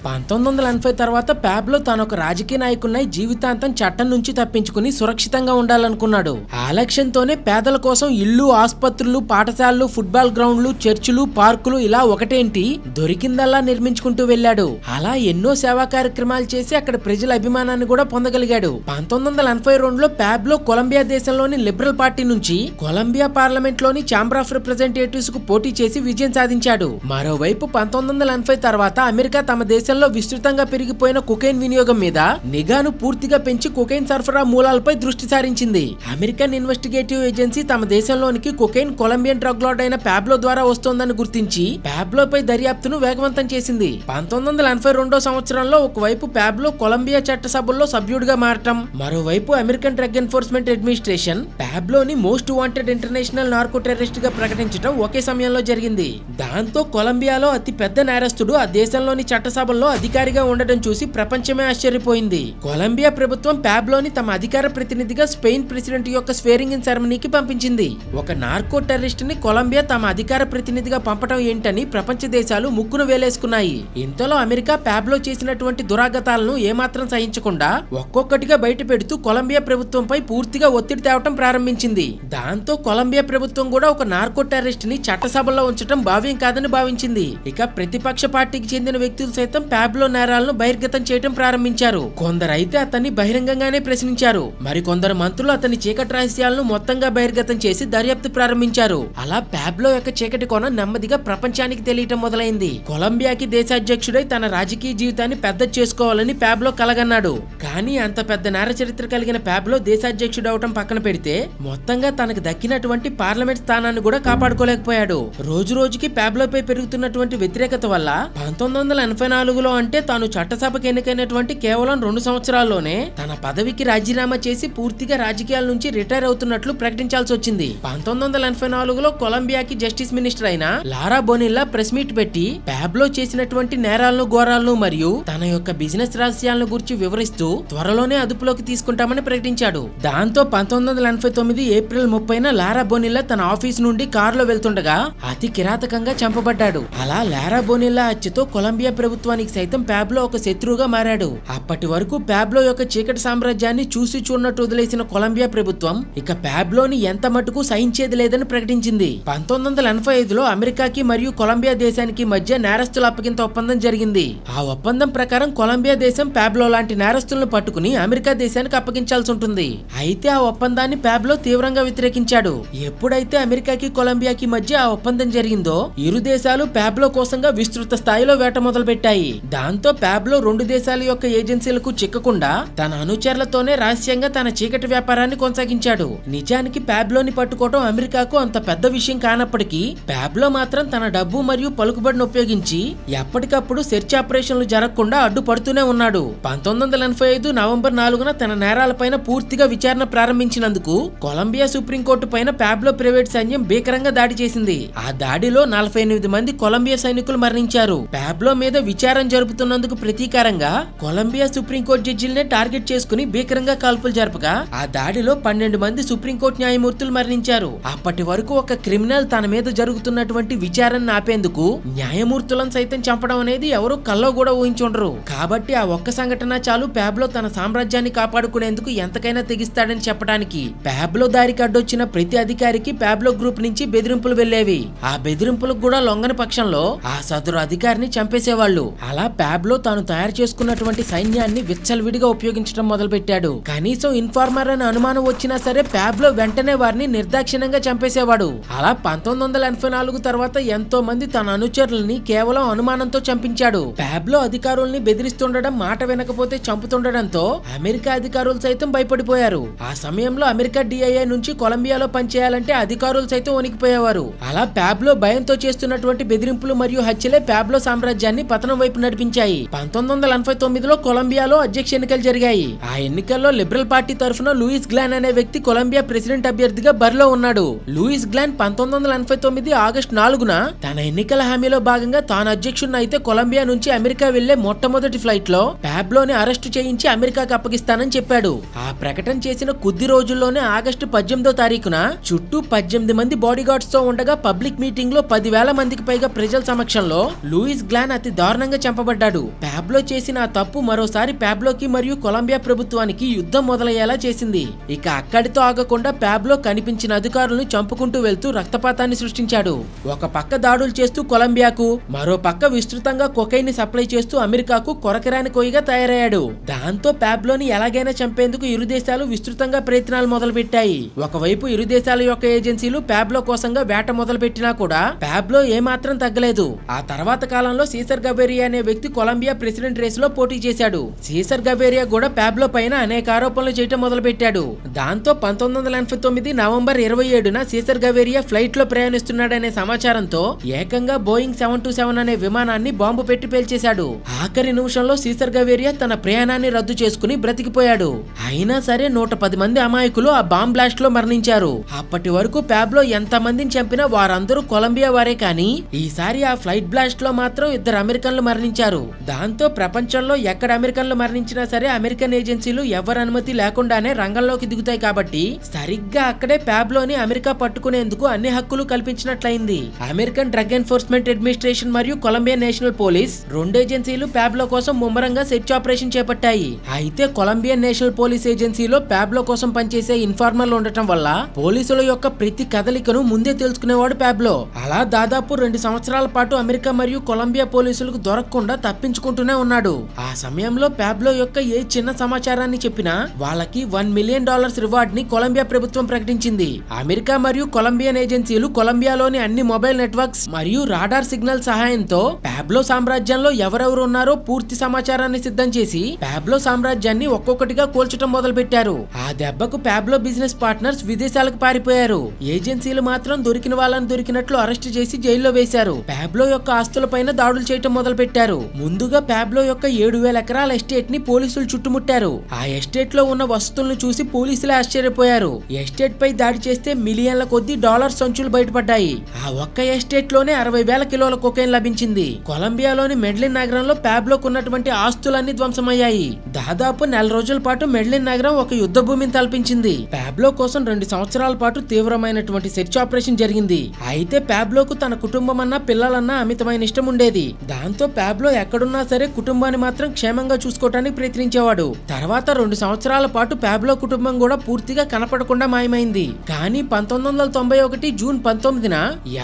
1980 తర్వాత ప్యాబ్లో తానొక రాజకీయ నాయకుడినై జీవితాంతం చట్టం నుంచి తప్పించుకుని సురక్షితంగా ఉండాలనుకున్నాడు. ఆ లక్ష్యంతోనే పేదల కోసం ఇళ్లు, ఆసుపత్రులు, పాఠశాలలు, ఫుట్బాల్ గ్రౌండ్లు, చర్చిలు, పార్కులు ఇలా ఒకటేంటి దొరికిందల్లా నిర్మించుకుంటూ వెళ్లాడు. అలా ఎన్నో సేవా కార్యక్రమాలు చేసి అక్కడ ప్రజల అభిమానాన్ని కూడా పొందగలిగాడు. 1982లో ప్యాబ్లో కొలంబియా దేశంలోని లిబరల్ పార్టీ నుంచి కొలంబియా పార్లమెంట్ లోని ఛాంబర్ ఆఫ్ రిప్రజెంటేటివ్స్ కు పోటీ చేసి విజయం సాధించాడు. మరోవైపు 1980 తర్వాత అమెరికా తమ దేశంలో విస్తృతంగా పెరిగిపోయిన కొకైన్ వినియోగం మీద నిఘాను పూర్తిగా పెంచి కొకైన్ సరఫరా మూలాలపై దృష్టి సారించింది. అమెరికన్ ఇన్వెస్టిగేటివ్ ఏజెన్సీ తమ దేశంలోనికి కొకైన్ కొలంబియన్ డ్రగ్ లార్డ్ అయిన ప్యాబ్లో ద్వారా వస్తోందని గుర్తించి ప్యాబ్లోపై దర్యాప్తును వేగవంతం చేసింది. 1982 సంవత్సరంలో ఒకవైపు ప్యాబ్లో కొలంబియా చట్టసభల్లో సభ్యుడిగా మారటం, మరోవైపు అమెరికన్ డ్రగ్ ఎన్ఫోర్స్మెంట్ అడ్మినిస్ట్రేషన్ ప్యాబ్లోని most wanted international narco terrorist గా ప్రకటించడం ఒకే సమయంలో జరిగింది. దాంతో కొలంబియాలో అతి పెద్ద నేరస్తుడు ఆ దేశంలోని చట్టసభల్లో అధికారిగా ఉండడం చూసి ప్రపంచమే ఆశ్చర్యపోయింది. కొలంబియా ప్రభుత్వం ప్యాబ్లోని తమ అధికార ప్రతినిధిగా స్పెయిన్ ప్రెసిడెంట్ యొక్క స్వేరింగ్ ఇన్ సెరమనీకి పంపించింది. ఒక నార్కో టెర్రరిస్ట్ ని కొలంబియా తమ అధికార ప్రతినిధిగా పంపడం ఏంటని ప్రపంచ దేశాలు ముక్కును వేలేసుకున్నాయి. ఇంతలో అమెరికా ప్యాబ్లో చేసినటువంటి దురాగతాలను ఏమాత్రం సహించకుండా ఒక్కొక్కటిగా బయట పెడుతూ కొలంబియా ప్రభుత్వంపై పూర్తిగా ఒత్తిడి తేవటం ప్రారంభించింది. దాంతో కొలంబియా ప్రభుత్వం కూడా ఒక నార్కో టెర్రరిస్ట్ ని చట్టసభలో ఉంచడం భావ్యం కాదని భావించింది. ఇక ప్రతిపక్ష పార్టీకి చెందిన వ్యక్తులు సైతం ప్యాబ్లో నేరాలను బహిర్గతం చేయడం ప్రారంభించారు. కొందరైతే అతన్ని బహిరంగంగానే ప్రశ్నించారు. మరికొందరు మంత్రులు అతని చీకటి రహస్యాలను మొత్తంగా బహిర్గతం చేసి దర్యాప్తు ప్రారంభించారు. అలా ప్యాబ్లో యొక్క చీకటి కోణం నెమ్మదిగా ప్రపంచానికి తెలియటం మొదలైంది. కొలంబియాకి దేశాధ్యక్షుడై తన రాజకీయ జీవితాన్ని పెద్ద చేసుకోవాలని ప్యాబ్లో కలగన్నాడు. కానీ అంత పెద్ద నేర చరిత్ర కలిగిన ప్యాబ్లో దేశాధ్యక్షుడు అవటం పక్కన పెడితే మొత్తంగా తనకు దక్కినటువంటి పార్లమెంట్ స్థానాన్ని కూడా కాపాడుకోలేకపోయాడు. రోజు రోజుకి ప్యాబ్లోపై పెరుగుతున్నటువంటి వ్యతిరేకత వల్ల 1984లో అంటే తాను చట్టసభకు ఎన్నికైనటువంటి కేవలం 2 సంవత్సరాల్లోనే తన పదవికి రాజీనామా చేసి పూర్తిగా రాజకీయాల నుంచి రిటైర్ అవుతున్నట్లు ప్రకటించాల్సి వచ్చింది. 1984లో కొలంబియాకి జస్టిస్ మినిస్టర్ అయిన లారా బొనిల్లా ప్రెస్ మీట్ పెట్టి ప్యాబ్లో చేసినటువంటి నేరాలను, ఘోరాలను మరియు తన యొక్క బిజినెస్ రహస్యాలను గురించి వివరిస్తూ త్వరలోనే అదుపులోకి తీసుకుంటామని ప్రకటించాడు. దాంతో 1989 ఏప్రిల్ 30న లారా బొనిల్లా తన ఆఫీస్ నుండి కారులో వెళ్తుండగా అతి కిరాతకంగా చంపబడ్డాడు. అలా లారా బొనిల్లా హత్యతో కొలంబియా ప్రభుత్వానికి సైతం ప్యాబ్లో ఒక శత్రువుగా మారాడు. అప్పటి వరకు ప్యాబ్లో యొక్క చీకటి సామ్రాజ్యాన్ని చూసి చూడనట్టు వదిలేసిన కొలంబియా ప్రభుత్వం ఇక ప్యాబ్లోని ఎంత మటుకు సహించేది లేదని ప్రకటించింది. 1985లో అమెరికాకి మరియు కొలంబియా దేశానికి మధ్య నేరస్తుల అప్పగింత ఒప్పందం జరిగింది. ఆ ఒప్పందం ప్రకారం కొలంబియా దేశం ప్యాబ్లో లాంటి నేరస్తులను పట్టుకుని అమెరికా దేశానికి అప్పగించాల్సి ఉంటుంది. అయితే ఆ ఒప్పందాన్ని ప్యాబ్లో తీవ్రంగా వ్యతిరేకించాడు. ఎప్పుడైతే అమెరికాకి కొలంబియాకి మధ్య ఆ ఒప్పందం జరిగిందో ఇరు దేశాలు ప్యాబ్లో కోసంగా విస్తృత స్థాయిలో వేట మొదలుపెట్టాయి. దాంతో ప్యాబ్లో 2 దేశాల యొక్క ఏజెన్సీలకు చిక్కకుండా తన అనుచరులతోనే రహస్యంగా తన చీకటి వ్యాపారాన్ని కొనసాగించాడు. నిజానికి ప్యాబ్లోని పట్టుకోవడం అమెరికాకు అంత పెద్ద విషయం కానప్పటికీ ప్యాబ్లో మాత్రం తన డబ్బు మరియు పలుకుబడిని ఉపయోగించి ఎప్పటికప్పుడు సెర్చ్ ఆపరేషన్లు జరగకుండా అడ్డుపడుతూనే ఉన్నాడు. 1985 నవంబర్ 4న తన నేరాలపైన పూర్తిగా విచారణ ప్రారంభించినందుకు కొలంబియా సుప్రీంకోర్టు పైన ప్యాబ్లో ప్రైవేట్ సైన్యం భీకరంగా దాడి చేసింది. ఆ దాడిలో 48 మంది కొలంబియా సైనికులు మరణించారు. ప్యాబ్లో మీద విచారణ జరుపుతున్నందుకు ప్రతీకారంగా కొలంబియా సుప్రీంకోర్టు జడ్జిలనే టార్గెట్ చేసుకుని భీకరంగా కాల్పులు జరపగా ఆ దాడిలో 12 మంది సుప్రీంకోర్టు న్యాయమూర్తులు మరణించారు. అప్పటి వరకు ఒక క్రిమినల్ తన మీద జరుగుతున్నటువంటి విచారణ ఆపేందుకు న్యాయమూర్తులను సైతం చంపడం అనేది ఎవరు కల్లో కూడా ఊహించుండరు. కాబట్టి ఆ ఒక్క సంఘటన చాలు ప్యాబ్లో తన సామ్రాజ్యాన్ని కాపాడుకునేందుకు ఎంతకైనా తెగిస్తాడని చెప్పడానికి. ప్యాబ్లో దారికి అడ్డొచ్చిన ప్రతి అధికారికి ప్యాబ్లో గ్రూప్ నుంచి బెదిరింపులు వెళ్లేవి. ఆ బెదిరింపులకు కూడా లొంగని పక్షంలో ఆ సదరు అధికారిని చంపేసేవాళ్లు. అలా ప్యాబ్లో తాను తయారు చేసుకున్నటువంటి సైన్యాన్ని విచ్చలవిడిగా ఉపయోగించడం మొదలుపెట్టాడు. కనీసం ఇన్ఫార్మర్ అని అనుమానం వచ్చినా సరే ప్యాబ్లో వెంటనే వారిని నిర్దాక్షిణ్యంగా చంపేసేవాడు. అలా 1984 తర్వాత ఎంతో మంది తన అనుచరుల్ని కేవలం అనుమానంతో చంపించాడు. ప్యాబ్లో అధికారుల్ని బెదిరిస్తుండడం, మాట వినకపోతే చంపుతుండడంతో అమెరికా అధికారులు సైతం భయపడిపోయారు. ఆ సమయంలో అమెరికా DIA నుంచి కొలంబియాలో పనిచేయాలంటే అధికారులు సైతం వణికిపోయేవారు. అలా ప్యాబ్లో భయంతో చేస్తున్నటువంటి బెదిరింపులు మరియు హత్యలే ప్యాబ్లో సామ్రాజ్యాన్ని పతనం వైపు నడిపించాయి. 1989లో కొలంబియాలో అధ్యక్ష ఎన్నికలు జరిగాయి. ఆ ఎన్నికల్లో లిబరల్ పార్టీ తరఫున లూయిస్ గ్లాన్ అనే వ్యక్తి కొలంబియా ప్రెసిడెంట్ అభ్యర్థిగా బరిలో ఉన్నాడు. లూయిస్ గ్లాన్ 1989 ఆగస్టు 4న తన ఎన్నికల హామీలో భాగంగా తాను అధ్యక్షుడిని అయితే కొలంబియా నుంచి అమెరికా వెళ్లే మొట్టమొదటి ఫ్లైట్ లో ప్యాబ్లోని అరెస్టు చేయించి అమెరికాకి అప్పగిస్తానని చెప్పాడు. ఆ ప్రకటన చేసిన కొద్ది రోజుల్లోనే ఆగస్టు 18వ తారీఖున చుట్టూ 18 మంది బాడీగార్డ్స్ తో ఉండగా పబ్లిక్ మీటింగ్ లో 10,000 మందికి పైగా ప్రజల సమక్షంలో లూయిస్ గ్లాన్ అతి దారుణంగా చంపబడ్డాడు. పాబ్లో చేసిన ఆ తప్పు మరోసారి పాబ్లోకి మరియు కొలంబియా ప్రభుత్వానికి యుద్ధం మొదలయ్యేలా చేసింది. ఇక అక్కడితో ఆగకుండా పాబ్లో కనిపించిన అధికారులను చంపుకుంటూ వెళ్తూ రక్తపాతాన్ని సృష్టించాడు. ఒక పక్క దాడులు చేస్తూ కొలంబియాకు, మరో పక్క విస్తృతంగా కొకైన్ ని సప్లై చేస్తూ అమెరికాకు కొరకరాని కొయ్యగా తయారయ్యాడు. దాంతో పాబ్లోని ఎలాగైనా చంపేందుకు ఇరు దేశాలు విస్తృతంగా ప్రయత్నాలు మొదలుపెట్టాయి. ఒకవైపు ఇరు దేశాల యొక్క ఏజెన్సీలు పాబ్లో కోసంగా వేట మొదలుపెట్టినా కూడా పాబ్లో ఏమాత్రం తగ్గలేదు. ఆ తర్వాత కాలంలో సీసర్ గవేరియా అనే వ్యక్తి కొలంబియా ప్రెసిడెంట్ రేస్ లో పోటీ చేశాడు. సీసర్ గవేరియా కూడా పాబ్లో పైన అనేక ఆరోపణలు చేయటం మొదలుపెట్టాడు. దాంతో 1989 నవంబర్ 27న సీసర్ గవేరియా ఫ్లైట్ లో ప్రయాణిస్తున్నాడనే సమాచారంతో ఏకంగా బోయింగ్ 727 అనే విమానాన్ని బాంబు పెట్టి పేల్చేశాడు. ఆఖరి నిమిషంలో సీసర్ గవేరియా తన ప్రయాణాన్ని రద్దు చేసుకుని బ్రతికిపోయాడు. అయినా సరే 110 మంది అమాయకులు ఆ బాంబ్ బ్లాస్ట్ లో మరణించారు. అప్పటి వరకు పాబ్లో ఎంత మందిని చంపినా వారందరూ కొలంబియా వారే, కానీ ఈసారి ఆ ఫ్లైట్ బ్లాస్ట్ లో మాత్రం 2 అమెరికన్లు మరణించారు. దాంతో ప్రపంచంలో ఎక్కడ అమెరికన్లు మరణించినా సరే అమెరికన్ ఏజెన్సీలు ఎవరి అనుమతి లేకుండానే రంగంలోకి దిగుతాయి. కాబట్టి సరిగ్గా అక్కడే పాబ్లోని అమెరికా పట్టుకునేందుకు అన్ని హక్కులు కల్పించినట్లయింది. అమెరికన్ డ్రగ్ ఎన్ఫోర్స్మెంట్ అడ్మినిస్ట్రేషన్ మరియు కొలంబియా నేషనల్ పోలీస్ రెండు ఏజెన్సీలు పాబ్లో కోసం ముమ్మరంగా సెర్చ్ ఆపరేషన్ చేపట్టాయి. అయితే కొలంబియన్ నేషనల్ పోలీస్ ఏజెన్సీలో పాబ్లో కోసం పనిచేసే ఇన్ఫార్మర్లు ఉండటం వల్ల పోలీసుల యొక్క ప్రతి కదలికను ముందే తెలుసుకునేవాడు పాబ్లో. అలా దాదాపు 2 సంవత్సరాల పాటు అమెరికా మరియు కొలంబియా పోలీసులకు దొరకకుండా తప్పించుకుంటూనే ఉన్నాడు. ఆ సమయంలో పాబ్లో యొక్క ఏ చిన్న సమాచారాన్ని చెప్పినా వాళ్ళకి $1 మిలియన్ రివార్డ్ ని కొలంబియా ప్రభుత్వం ప్రకటించింది. అమెరికా మరియు కొలంబియన్ ఏజెన్సీలు కొలంబియాలోని అన్ని మొబైల్ నెట్వర్క్స్ మరియు రాడార్ సిగ్నల్ సహాయంతో పాబ్లో సామ్రాజ్యంలో ఎవరెవరు ఉన్నారో పూర్తి సమాచారాన్ని సిద్ధం చేసి పాబ్లో సామ్రాజ్యాన్ని ఒక్కొక్కటిగా కూల్చడం మొదలు పెట్టారు. ఆ దెబ్బకు పాబ్లో బిజినెస్ పార్ట్నర్స్ విదేశాలకు పారిపోయారు. ఏజెన్సీలు మాత్రం దొరికిన వాళ్ళని దొరికినట్లు అరెస్ట్ చేసి జైల్లో వేశారు. పాబ్లో యొక్క ఆస్తులపైన దాడులు చేయటం మొదలు పెట్టారు. ముందుగా పాబ్లో యొక్క 7,000 ఎకరాల ఎస్టేట్ ని పోలీసులు చుట్టుముట్టారు. ఆ ఎస్టేట్ లో ఉన్న వస్తువులను చూసి పోలీసులే ఆశ్చర్యపోయారు. ఎస్టేట్ పై దాడి చేస్తే మిలియన్ల కొద్ది డాలర్ సంచులు బయటపడ్డాయి. ఆ ఒక్క ఎస్టేట్ లోనే 60,000 కిలోల కొకైన్ లభించింది. కొలంబియాలోని మెడ్లిన్ నగరంలో పాబ్లోకు ఉన్నటువంటి ఆస్తులన్నీ ధ్వంసమయ్యాయి. దాదాపు 4 రోజుల పాటు మెడ్లిన్ నగరం ఒక యుద్ధ భూమిని తలపించింది. పాబ్లో కోసం 2 సంవత్సరాల పాటు తీవ్రమైనటువంటి సెర్చ్ ఆపరేషన్ జరిగింది. అయితే పాబ్లోకు తన కుటుంబం అన్నా పిల్లలన్నా అమితమైన ఇష్టం ఉండేది. దాంతో పాబ్లో ఎక్కడున్నా సరే కుటుంబాన్ని మాత్రం క్షేమంగా చూసుకోవడానికి ప్రయత్నించేవాడు. తర్వాత 2 సంవత్సరాల పాటు పాబ్లో కుటుంబం కూడా పూర్తిగా కనపడకుండా మాయమైంది. కానీ 1991 జూన్ 19న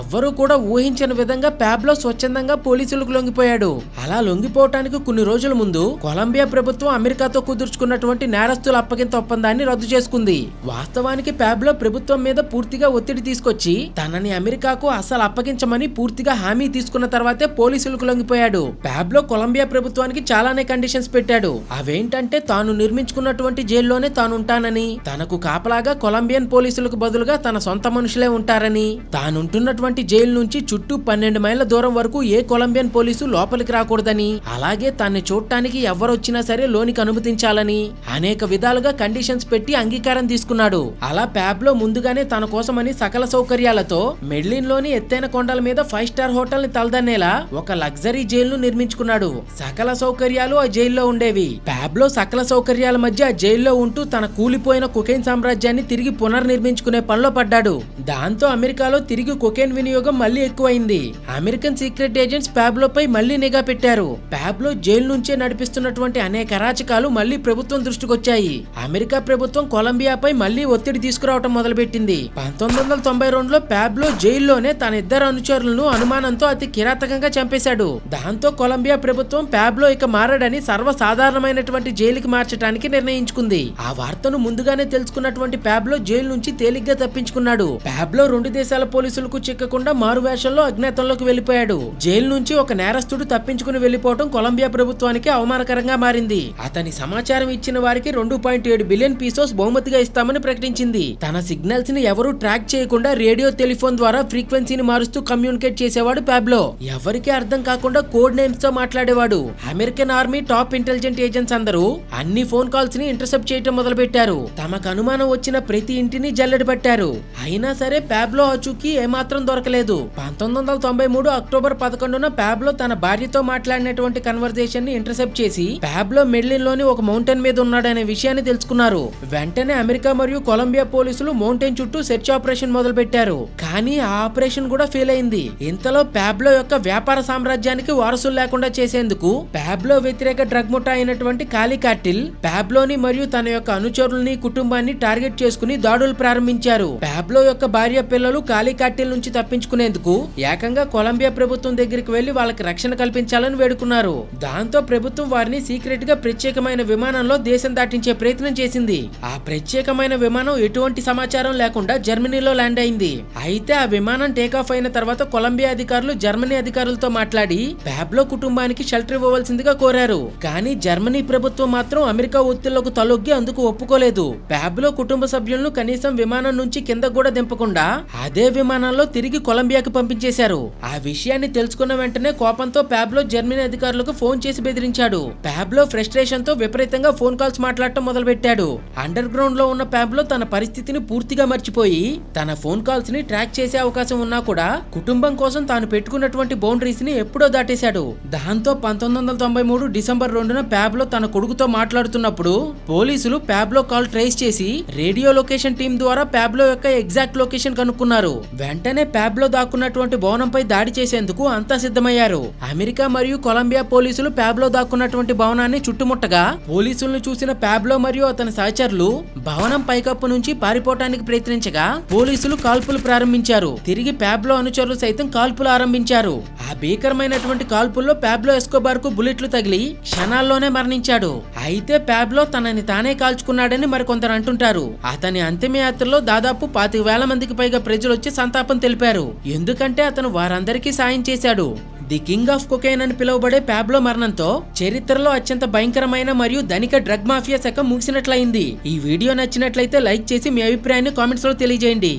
ఎవ్వరూ కూడా ఊహించని విధంగా పాబ్లో స్వచ్ఛందంగా పోలీసులకు లొంగిపోయాడు. అలా లొంగిపోవటానికి కొన్ని రోజుల ముందు కొలంబియా ప్రభుత్వం అమెరికాతో కుదుర్చుకున్నటువంటి నేరస్తుల అప్పగింత ఒప్పందాన్ని రద్దు చేసుకుంది. వాస్తవానికి పాబ్లో ప్రభుత్వం మీద పూర్తిగా ఒత్తిడి తీసుకొచ్చి తనని అమెరికాకు అసలు అప్పగించమని పూర్తిగా హామీ తీసుకున్న తర్వాతే పోలీసులకు లొంగిపోయాడు. పాబ్లో కొలంబియా ప్రభుత్వానికి చాలానే కండిషన్స్ పెట్టాడు. అవేంటంటే తాను నిర్మించుకున్నటువంటి జైల్లోనే తాను ఉంటానని, తనకు కాపలాగా కొలంబియన్ పోలీసులకు బదులుగా తన సొంత మనుషులే ఉంటారని, తానుంటున్నటువంటి జైలు నుంచి చుట్టూ 12 మైళ్ళ దూరం వరకు ఏ కొలంబియన్ పోలీసు లోపలికి రాకూడదని, అలాగే తన్ని చూడటానికి ఎవరొచ్చినా సరే లోనికి అనుమతించాలని అనేక విధాలుగా కండిషన్స్ పెట్టి అంగీకారం తీసుకున్నాడు. అలా పాబ్లో ముందుగానే తన కోసమని సకల సౌకర్యాలతో మెడ్లిన్ లోని ఎత్తైన కొండల మీద 5 స్టార్ హోటల్ ని తలదన్నేలా ఒక లగ్జరీ జైలును నిర్మించుకున్నాడు. సకల సౌకర్యాలు ఆ జైల్లో ఉండేవి. పాబ్లో సకల సౌకర్యాల మధ్య ఆ జైల్లో ఉంటూ తన కూలిపోయిన కొకైన్ సామ్రాజ్యాన్ని తిరిగి పునర్నిర్మించుకునే పనిలో పడ్డాడు. దాంతో అమెరికాలో తిరిగి కొకైన్ వినియోగం మళ్లీ ఎక్కువైంది. అమెరికన్ సీక్రెట్ ఏజెంట్స్ పాబ్లోపై మళ్లీ నిఘా పెట్టారు. పాబ్లో జైలు నుంచే నడిపిస్తున్నటువంటి అనేక అరాచకాలు మళ్లీ ప్రభుత్వం దృష్టికొచ్చాయి. అమెరికా ప్రభుత్వం కొలంబియాపై మళ్లీ ఒత్తిడి తీసుకురావటం మొదలుపెట్టింది. 1992లో పాబ్లో జైల్లోనే తన 2 అనుచరులను అనుమానంతో అతి కిరాతకంగా చంపేశాడు. దాంతో కొలంబియా ప్రభుత్వం పాబ్లో ఇక మారడని సర్వసాధారణమైనటువంటి జైలుకి మార్చడానికి నిర్ణయించుకుంది. ఆ వార్తను ముందుగానే తెలుసుకున్నటువంటి పాబ్లో జైలు నుంచి తేలిగ్గా తప్పించుకున్నాడు. పాబ్లో 2 దేశాల పోలీసులకు చిక్కకుండా మారువేషంలో అజ్ఞాతంలోకి వెళ్లిపోయాడు. జైలు నుంచి ఒక నేరస్తుడు తప్పించుకుని వెళ్లిపోవడం కొలంబియా ప్రభుత్వానికి అవమానకరంగా మారింది. అతని సమాచారం ఇచ్చిన వారికి 2.7 బిలియన్ పీసోస్ బహుమతిగా ఇస్తామని ప్రకటించింది. తన సిగ్నల్స్ ని ఎవరూ ట్రాక్ చేయకుండా రేడియో టెలిఫోన్ ద్వారా ఫ్రీక్వెన్సీని మారుస్తూ కమ్యూనికేట్ చేసేవాడు పాబ్లో. ఎవరికీ అర్థం కాకుండా కోడ్ నేమ్స్ తో మాట్లాడేవాడు. American army top intelligent agents అందరూ అన్ని ఫోన్ కాల్స్ ని ఇంటర్సెప్ట్ చేయడం మొదలు పెట్టారు. తమకు అనుమానం వచ్చిన ప్రతి ఇంటిని జల్లెడ పట్టారు. అయినా సరే పాబ్లో ఆచూకీ ఏమాత్రం దొరకలేదు. 1993 అక్టోబర్ 11న పాబ్లో తన భార్యతో మాట్లాడినటువంటి కన్వర్జేషన్ ని ఇంటర్సెప్ట్ చేసి పాబ్లో మెడ్లిన్ లోని ఒక మౌంటైన్ మీద ఉన్నాడనే విషయాన్ని తెలుసుకున్నారు. వెంటనే అమెరికా మరియు కొలంబియా పోలీసులు మౌంటైన్ చుట్టూ సెర్చ్ ఆపరేషన్ మొదలు పెట్టారు. కానీ ఆ ఆపరేషన్ కూడా ఫెయిల్ అయింది. ఇంతలో పాబ్లో యొక్క వ్యాపార సామ్రాజ్యానికి వారసులు కేసులు లేకుండా చేసేందుకు పాబ్లో వ్యతిరేక డ్రగ్ ముఠా అయినటువంటి కాలి కార్టిల్ పాబ్లోని మరియు తన యొక్క అనుచరుల్ని కుటుంబాన్ని టార్గెట్ చేసుకుని దాడులు ప్రారంభించారు. పాబ్లో యొక్క భార్య పిల్లలు కాలి కార్టిల్ నుంచి తప్పించుకునేందుకు ఏకంగా కొలంబియా ప్రభుత్వం దగ్గరికి వెళ్లి వాళ్ళకి రక్షణ కల్పించాలని వేడుకున్నారు. దాంతో ప్రభుత్వం వారిని సీక్రెట్ గా ప్రత్యేకమైన విమానంలో దేశం దాటించే ప్రయత్నం చేసింది. ఆ ప్రత్యేకమైన విమానం ఎటువంటి సమాచారం లేకుండా జర్మనీలో ల్యాండ్ అయింది. అయితే ఆ విమానం టేకాఫ్ అయిన తర్వాత కొలంబియా అధికారులు జర్మనీ అధికారులతో మాట్లాడి పాబ్లో కుటుంబానికి షెల్టర్ ఇవ్వవలసిందిగా కోరారు. కానీ జర్మనీ ప్రభుత్వం మాత్రం అమెరికా ఒత్తిళ్లకు తలొగ్గి అందుకు ఒప్పుకోలేదు. పాబ్లో కుటుంబ సభ్యులను కనీసం విమానం నుంచి కింద కూడా దింపకుండా అదే విమానంలో తిరిగి కొలంబియాకి పంపించేశారు. ఆ విషయాన్ని తెలుసుకున్న వెంటనే కోపంతో పాబ్లో జర్మనీ అధికారులకు ఫోన్ చేసి బెదిరించాడు. పాబ్లో ఫ్రస్ట్రేషన్ తో విపరీతంగా ఫోన్ కాల్స్ మాట్లాడటం మొదలు పెట్టాడు. అండర్ గ్రౌండ్ లో ఉన్న పాబ్లో తన పరిస్థితిని పూర్తిగా మర్చిపోయి తన ఫోన్ కాల్స్ ని ట్రాక్ చేసే అవకాశం ఉన్నా కూడా కుటుంబం కోసం తాను పెట్టుకున్నటువంటి బౌండరీస్ ని ఎప్పుడో దాటేశాడు. దాంతో 1993 డిసెంబర్ 2న పాబ్లో తన కొడుకుతో మాట్లాడుతున్నప్పుడు పోలీసులు పాబ్లో కాల్ ట్రేస్ చేసి రేడియో లొకేషన్ టీం ద్వారా పాబ్లో యొక్క ఎగ్జాక్ట్ లొకేషన్ కనుక్కున్నారు. వెంటనే పాబ్లో దాక్కున్నటువంటి భవనంపై దాడి చేసేందుకు అంతా సిద్ధమయ్యారు. అమెరికా మరియు కొలంబియా పోలీసులు పాబ్లో దాక్కున్నటువంటి భవనాన్ని చుట్టుముట్టగా పోలీసులను చూసిన పాబ్లో మరియు అతని సహచరులు భవనం పైకప్పు నుంచి పారిపోవటానికి ప్రయత్నించగా పోలీసులు కాల్పులు ప్రారంభించారు. తిరిగి పాబ్లో అనుచరులు సైతం కాల్పులు ఆరంభించారు. ఆ భీకరమైనటువంటి కాల్పుల్లో పాబ్లో ఎస్కోబార్ కు బుల్లెట్లు తగిలి క్షణాల్లోనే మరణించాడు. అయితే పాబ్లో తనని తానే కాల్చుకున్నాడని మరికొందరు అంటుంటారు. అతని అంతిమయాత్రలో దాదాపు 25,000 మందికి పైగా ప్రజలు వచ్చి సంతాపం తెలిపారు. ఎందుకంటే అతను వారందరికీ సాయం చేశాడు. ది కింగ్ ఆఫ్ కొకైన్ అని పిలువబడే పాబ్లో మరణంతో చరిత్రలో అత్యంత భయంకరమైన మరియు ధనిక డ్రగ్ మాఫియా శకం ముగిసినట్లయింది. ఈ వీడియో నచ్చినట్లయితే లైక్ చేసి మీ అభిప్రాయాన్ని కామెంట్స్ లో తెలియజేయండి.